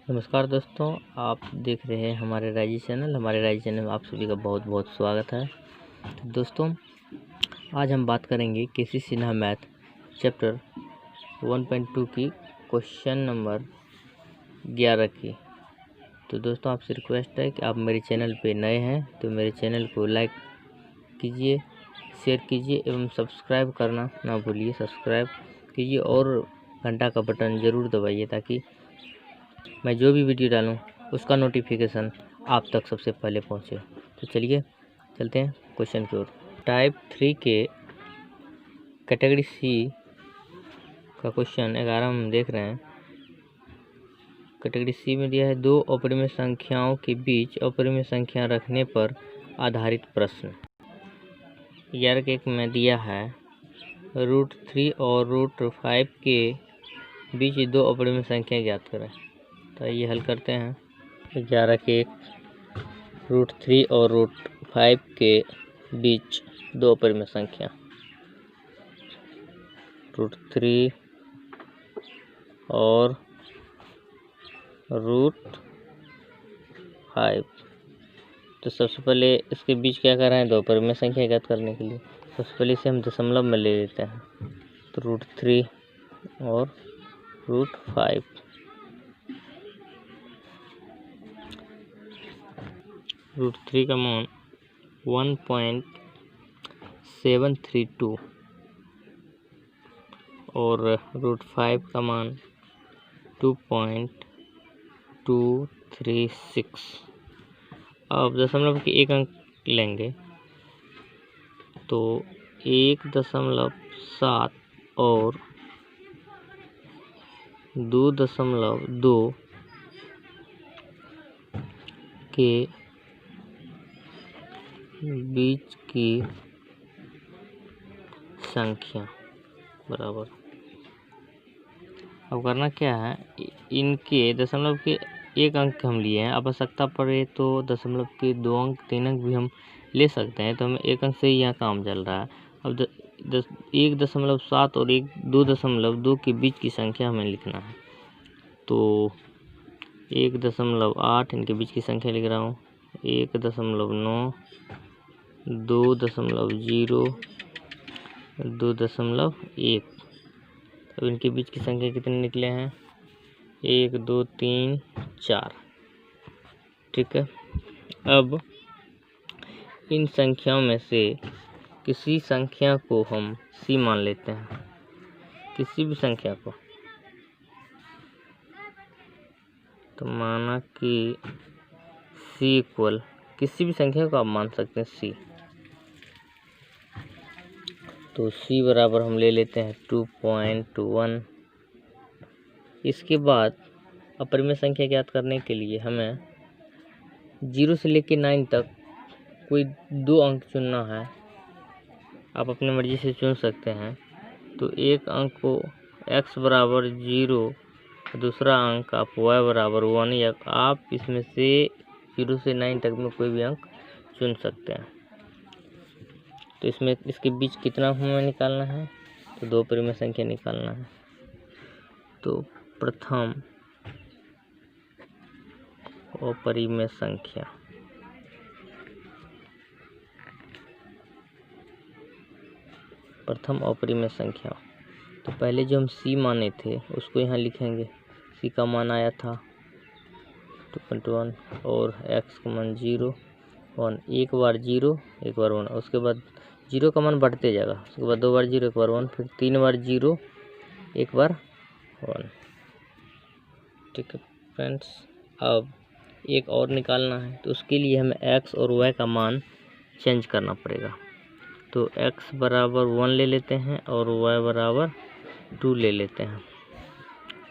नमस्कार दोस्तों, आप देख रहे हैं हमारे राइजी चैनल। हमारे राइजी चैनल में आप सभी का बहुत बहुत स्वागत है। तो दोस्तों, आज हम बात करेंगे केसी सिन्हा मैथ चैप्टर 1.2 की क्वेश्चन नंबर 11 की। तो दोस्तों, आपसे रिक्वेस्ट है कि आप मेरे चैनल पे नए हैं तो मेरे चैनल को लाइक कीजिए, शेयर कीजिए एवं सब्सक्राइब करना ना भूलिए। सब्सक्राइब कीजिए और घंटा का बटन ज़रूर दबाइए ताकि मैं जो भी वीडियो डालूं उसका नोटिफिकेशन आप तक सबसे पहले पहुंचे। तो चलिए चलते हैं क्वेश्चन की ओर। टाइप 3 के कैटेगरी सी का क्वेश्चन 11 हम देख रहे हैं। कैटेगरी सी में दिया है दो अपरिमेय संख्याओं के बीच अपरिमेय संख्या रखने पर आधारित प्रश्न। 11 के एक में दिया है √3 और √5 के बीच दो अपरिमेय संख्या ज्ञात करें। तो ये हल करते हैं। 11 के एक √3 और √5 के बीच दो अपरिमेय संख्या √3 और √5। तो सबसे पहले इसके बीच क्या कर रहे हैं, दो अपरिमेय संख्या ज्ञात करने के लिए सबसे पहले इसे हम दशमलव में ले लेते हैं। तो √3 और √5। √3 का मान 1.732 और √5 का मान 2.236। अब दशमलव के एक अंक लेंगे तो 1.7 और 2.2 के बीच की संख्या बराबर। अब करना क्या है, इनके दशमलव के एक अंक हम लिए हैं। आवश्यकता पड़े तो दशमलव के 2 अंक 3 अंक भी हम ले सकते हैं। तो हमें एक अंक से ही यहाँ काम चल रहा है। अब 1.7 और 2.2 के बीच की संख्या हमें लिखना है। तो 1.8 इनके बीच की संख्या लिख रहा हूँ, 1.9, 2.0, 2.1। अब इनके बीच की संख्या कितने निकले हैं, 1, 2, 3, 4। ठीक है। अब इन संख्याओं में से किसी संख्या को हम सी मान लेते हैं, किसी भी संख्या को। तो माना कि सी इक्वल, किसी भी संख्या को आप मान सकते हैं सी। तो सी बराबर हम ले लेते हैं 2.1। इसके बाद अपरिमेय संख्या ज्ञात करने के लिए हमें 0 से लेकर 9 तक कोई दो अंक चुनना है। आप अपनी मर्जी से चुन सकते हैं। तो एक अंक को x बराबर 0, दूसरा अंक आप y बराबर 1, या आप इसमें से 0 से 9 तक में कोई भी अंक चुन सकते हैं। तो इसमें इसके बीच कितना हमें निकालना है, तो दो अपरिमेय संख्या निकालना है। तो प्रथम अपरिमेय संख्या, प्रथम अपरिमेय संख्या। तो पहले जो हम सी माने थे उसको यहाँ लिखेंगे। सी का मान आया था 2.1 और x का मान 0, 1। एक बार 0, एक बार 1। उसके बाद 0 का मान बढ़ते जाएगा। उसके बाद 2 बार 0, एक बार 1, फिर 3 बार 0, एक बार 1। ठीक है फ्रेंड्स। अब एक और निकालना है, तो उसके लिए हमें x और y का मान चेंज करना पड़ेगा। तो x बराबर 1 ले लेते हैं और y बराबर 2 ले लेते हैं।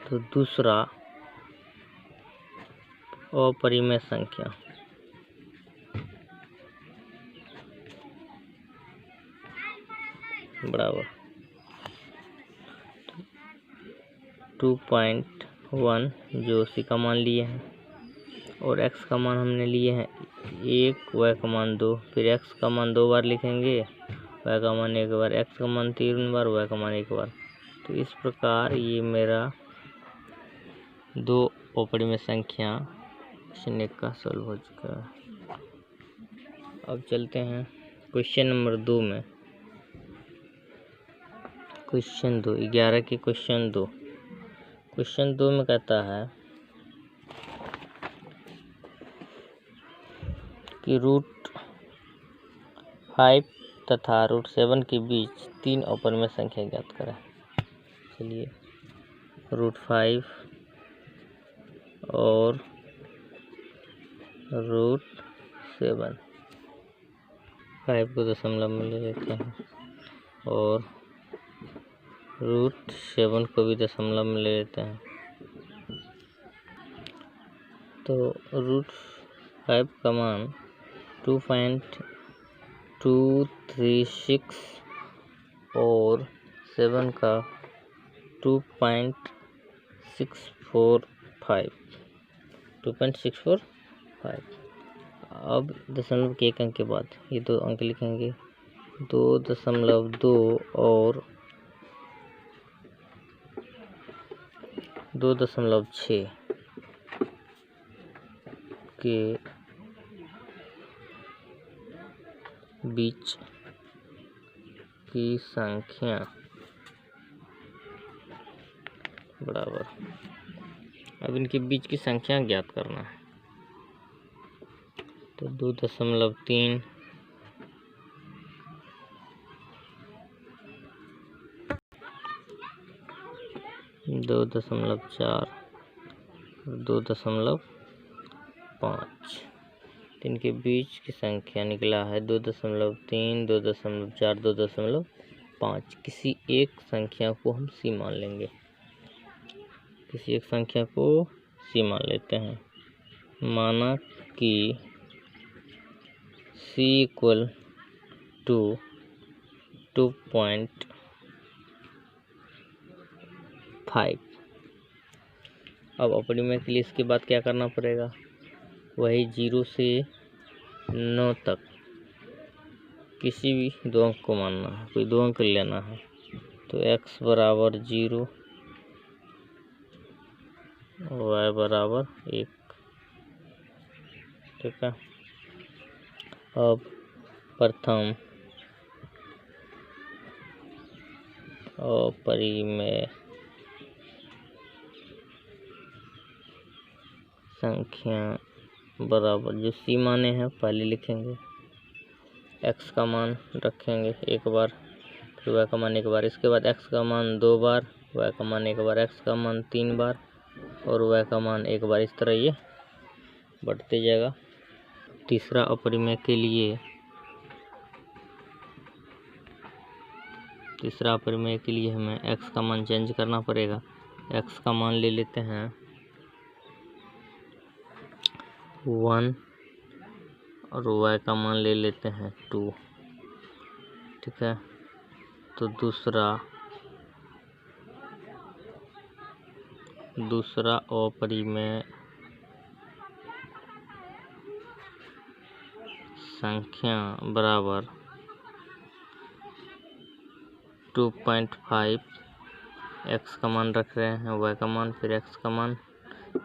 तो दूसरा अपरिमेय संख्या बराबर 2.1 जो सी का मान लिए हैं, और x का मान हमने लिए हैं 1, y का मान 2। फिर x का मान 2 बार लिखेंगे, y का मान 1 बार, x का मान 3 बार, y का मान 1 बार। तो इस प्रकार ये मेरा दो अपरिमेय संख्या क्वेश्चन 1 का सॉल्व हो चुका है। अब चलते हैं क्वेश्चन नंबर 2 में। क्वेश्चन 2 11 के क्वेश्चन 2। क्वेश्चन 2 में कहता है कि √5 तथा √7 के बीच 3 अपरिमेय संख्या ज्ञात करें। चलिए √5 और √7, 5 को दशमलव में ले लेते हैं और √7 को भी दशमलव में ले लेते हैं। तो √5 का मान 2.236 और 7 का 2.645। अब दशमलव के 1 अंक के बाद ये 2 अंक लिखेंगे, 2.2 और 2.6 के बीच की संख्या बराबर। अब इनके बीच की संख्या ज्ञात करना है। तो 2.3 2.4 2.5। इनके बीच की संख्या निकला है 2.3 2.4 2.5। किसी एक संख्या को हम सी मान लेंगे, किसी एक संख्या को सी मान लेते हैं। माना कि c इक्वल टू 2.5। अब अपरिमेय के लिए इसके बाद क्या करना पड़ेगा, वही 0 से 9 तक किसी भी 2 अंक को मानना है, कोई 2 अंक लेना है। तो x बराबर 0, y बराबर 1। ठीक है। अब प्रथम अपरिमेय संख्या बराबर, जो सी माने हैं पहले लिखेंगे, x का मान रखेंगे 1 बार, फिर y का मान 1 बार, इसके बाद x का मान 2 बार, y का मान 1 बार, x का मान 3 बार और y का मान 1 बार। इस तरह ये बढ़ते जाएगा। तीसरा अपरिमेय के लिए हमें x का मान चेंज करना पड़ेगा। x का मान ले लेते हैं 1 और y का मान ले लेते हैं 2। ठीक है। तो दूसरा अपरिमेय संख्या बराबर 2.5। x का मान रख रहे हैं, y का मान, फिर x का मान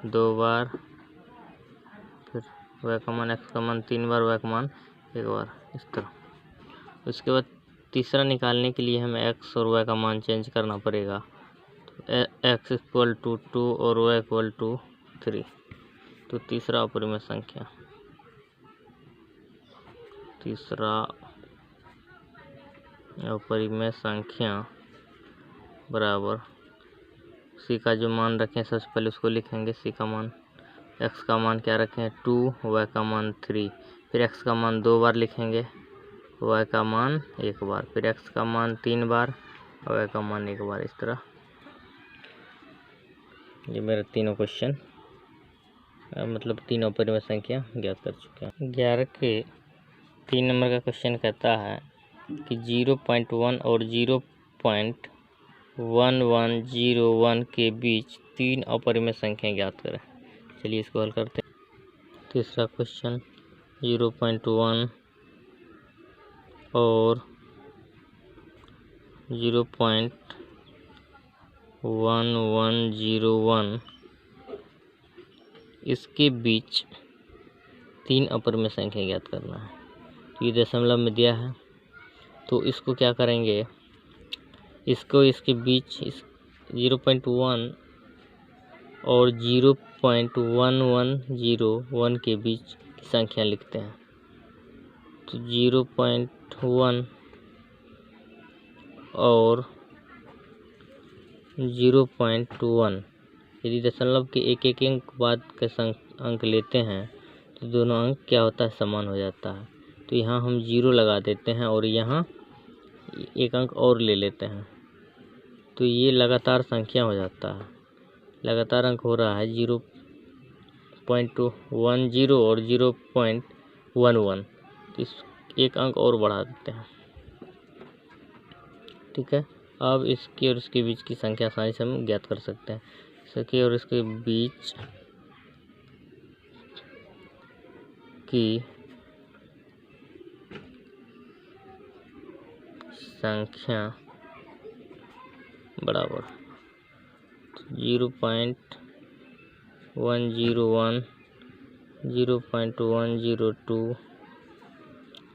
2 बार, फिर y का मान, x का मान 3 बार, y का मान 1 बार, इस तरह। उसके बाद तीसरा निकालने के लिए हमें x और y का मान चेंज करना पड़ेगा। तो x इक्वल टू 2 और y इक्वल टू 3। तो तीसरा अपरिमेय संख्या बराबर c का जो मान रखें सबसे पहले उसको लिखेंगे, c का मान, x का मान क्या रखें 2, y का मान 3, फिर x का मान 2 बार लिखेंगे, y का मान 1 बार, फिर x का मान 3 बार और y का मान 1 बार। इस तरह ये मेरे तीनों क्वेश्चन मतलब तीनों अपरिमेय संख्या ज्ञात कर चुके हैं। 11 के 3 नंबर का क्वेश्चन कहता है कि 0.1 और 0.1101 के बीच 3 अपरिमेय संख्या ज्ञात करें। चलिए इसको हल करते हैं। तीसरा क्वेश्चन 0.1 और 0.1101 इसके बीच 3 अपरिमेय संख्या ज्ञात करना है। तो ये दशमलव में दिया है, तो इसको क्या करेंगे, इसको इसके बीच 0.1 और 0.1101 के बीच की संख्या लिखते हैं। तो 0.1 और 0.1, यदि दशमलव के एक एक अंक बाद के अंक लेते हैं तो दोनों अंक क्या होता है, समान हो जाता है। तो यहाँ हम 0 लगा देते हैं और यहाँ एक अंक और ले लेते हैं, तो ये लगातार संख्या हो जाता है, लगातार अंक हो रहा है 0.10 और 0.11। तो इस एक अंक और बढ़ा देते हैं। ठीक है, अब इसके और इसके बीच की संख्या आसानी से हम ज्ञात कर सकते हैं। इसके और इसके बीच की संख्या बराबर 0.101, 0.102,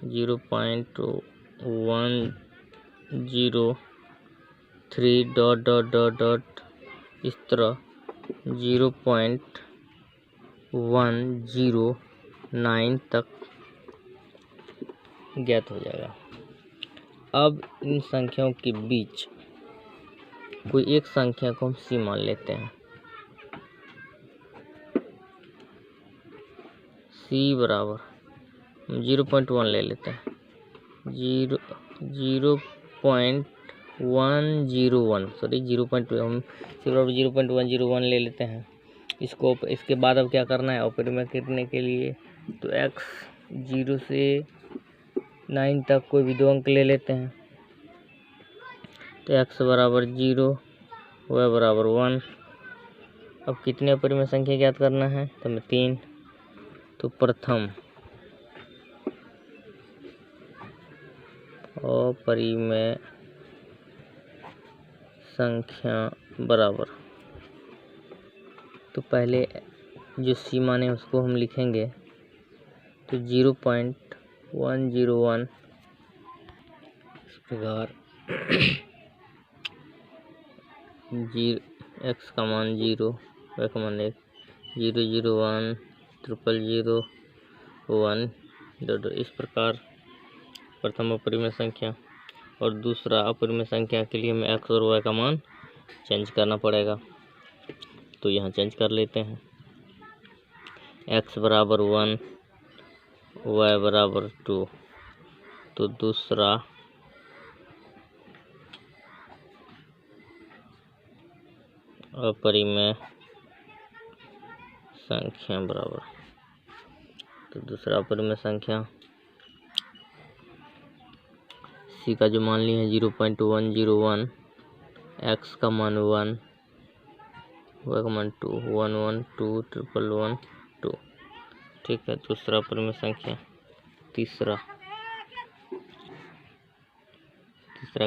0.103 ... इस तरह 0.109 तक ज्ञात हो जाएगा। अब इन संख्याओं के बीच कोई एक संख्या को हम C मान लेते हैं। C बराबर 0.1 ले लेते हैं, 0.101 ले लेते हैं। इसको इसके बाद अब क्या करना है, अपरिमेय करने के लिए तो x 0 से 9 तक कोई भी 2 अंक ले लेते हैं। तो x बराबर 0, y बराबर 1। अब कितने अपरिमेय संख्या ज्ञात करना है, तो हमें 3। तो प्रथम अपरिमेय संख्या बराबर, तो पहले जो C माने उसको हम लिखेंगे। तो 0.101 इस प्रकार x का मान 0, y का मान 1, 001 000 1 इस प्रकार प्रथम अपरिमेय संख्या। और दूसरा अपरिमेय संख्या के लिए हमें x और y का मान चेंज करना पड़ेगा, तो यहाँ चेंज कर लेते हैं। x बराबर 1, y बराबर 2। तो दूसरा अपरिमेय संख्या बराबर, तो दूसरा अपरिमेय संख्या C का जो मान लिए 0.101, x का मान 1, y का मान 2, 112 111 2। ठीक है, दूसरा अपरिमेय संख्या। तीसरा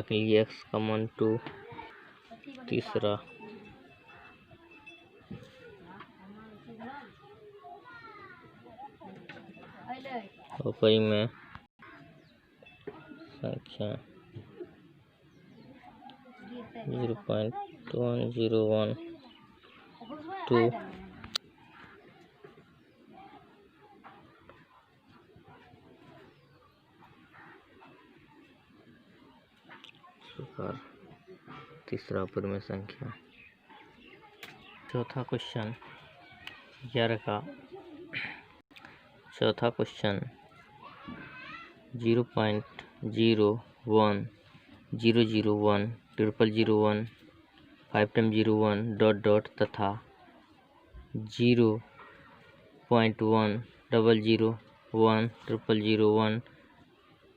के लिए x का मान 2, तीसरा अपरिमेय संख्या 0.1012 प्रकार तीसरा अपरिमेय संख्या। चौथा क्वेश्चन 11 का चौथा क्वेश्चन 0.01 001 0001 5 टाइम 01 ... तथा 0.1 001 0001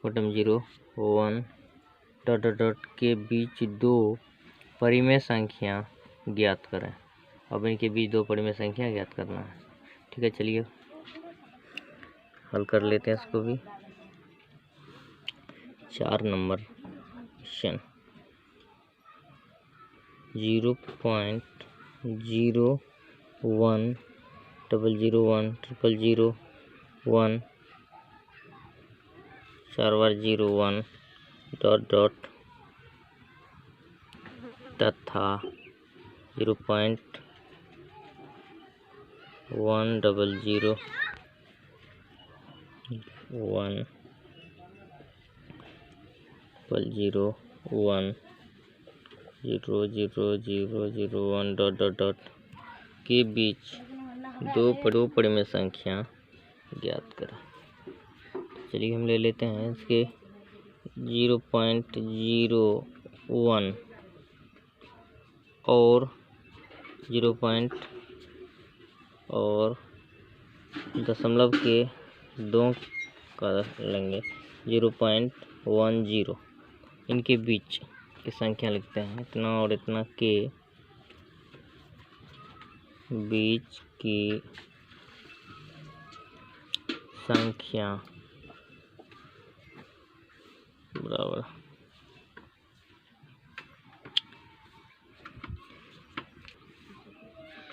बटम 01 ... के बीच 2 परिमेय संख्या ज्ञात करें। अब इनके बीच 2 परिमेय संख्या ज्ञात करना है। ठीक है, चलिए हल कर लेते हैं इसको भी। 4 नंबर क्वेश्चन 0.01 001 0001 4 बार 01 डॉट डॉट तथा 0.100 1 001 0001 डॉट डॉट डॉट के बीच दो परिमेय संख्या ज्ञात करें। चलिए हम ले लेते हैं इसके 0.01 और 0. और दशमलव के 2 का लेंगे 0.10। इनके बीच की संख्या लिखते हैं, इतना और इतना के बीच की संख्या बराबर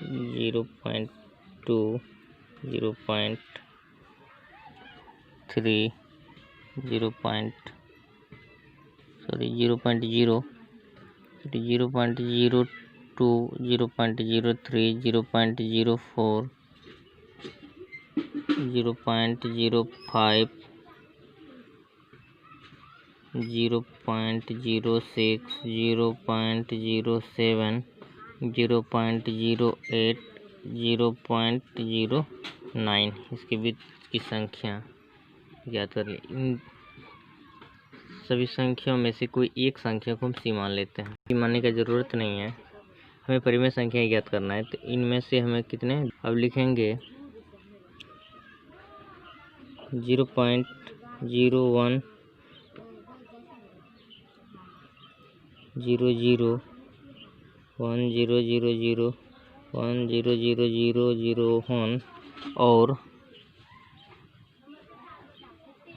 0.2 0.3 0.0 0.02 0.03 0.04 0.05 0.06 0.07 0.08 0.09 इसके बीच की संख्या ज्ञात कर लें। इन सभी संख्याओं में से कोई एक संख्या को हम सी मान लेते हैं। सी मानने की ज़रूरत नहीं है, हमें परिमेय संख्या ज्ञात करना है। तो इनमें से हमें कितने, अब लिखेंगे 0.01 00 1000 1000 100001 और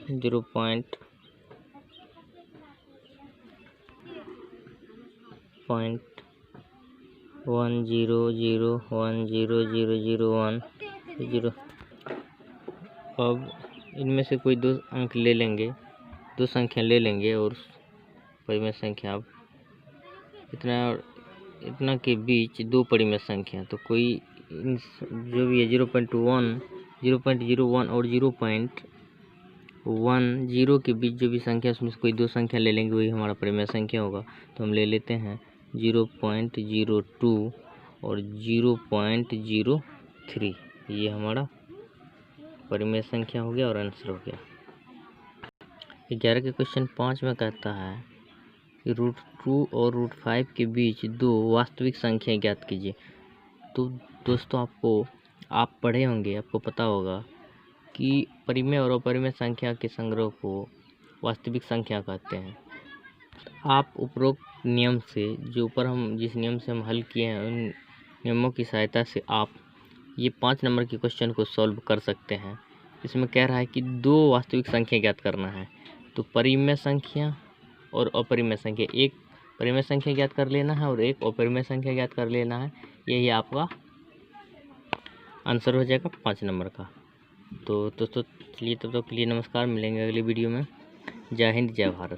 0.1000 100001 0। अब इनमें से कोई दो अंक ले लेंगे, दो संख्या ले लेंगे और परिमेय संख्या अब इतना के बीच दो परिमेय संख्या, तो कोई जो भी है 0.1 0.01 और 0.10 के बीच जो भी संख्या उसमें से कोई दो संख्या ले लेंगे, वही हमारा परिमेय संख्या होगा। तो हम ले लेते हैं 0.02 और 0.03, ये हमारा परिमेय संख्या हो गया और आंसर हो गया। 11 के क्वेश्चन 5 में कहता है कि √2 और √5 के बीच दो वास्तविक संख्या ज्ञात कीजिए। तो दोस्तों आप पढ़े होंगे, आपको पता होगा कि परिमेय और अपरिमेय संख्या के संग्रह को वास्तविक संख्या कहते हैं। आप उपरोक्त नियम से जिस नियम से हम हल किए हैं, उन नियमों की सहायता से आप ये 5 नंबर के क्वेश्चन को सॉल्व कर सकते हैं। इसमें कह रहा है कि दो वास्तविक संख्या ज्ञात करना है, तो परिमेय संख्या और अपरिमेय संख्या, एक परिमेय संख्या ज्ञात कर लेना है और एक अपरिमेय संख्या ज्ञात कर लेना है। यही आपका आंसर हो जाएगा 5 नंबर का। तो दोस्तों चलिए तब तक के लिए नमस्कार, मिलेंगे अगली वीडियो में। जय हिंद जय भारत।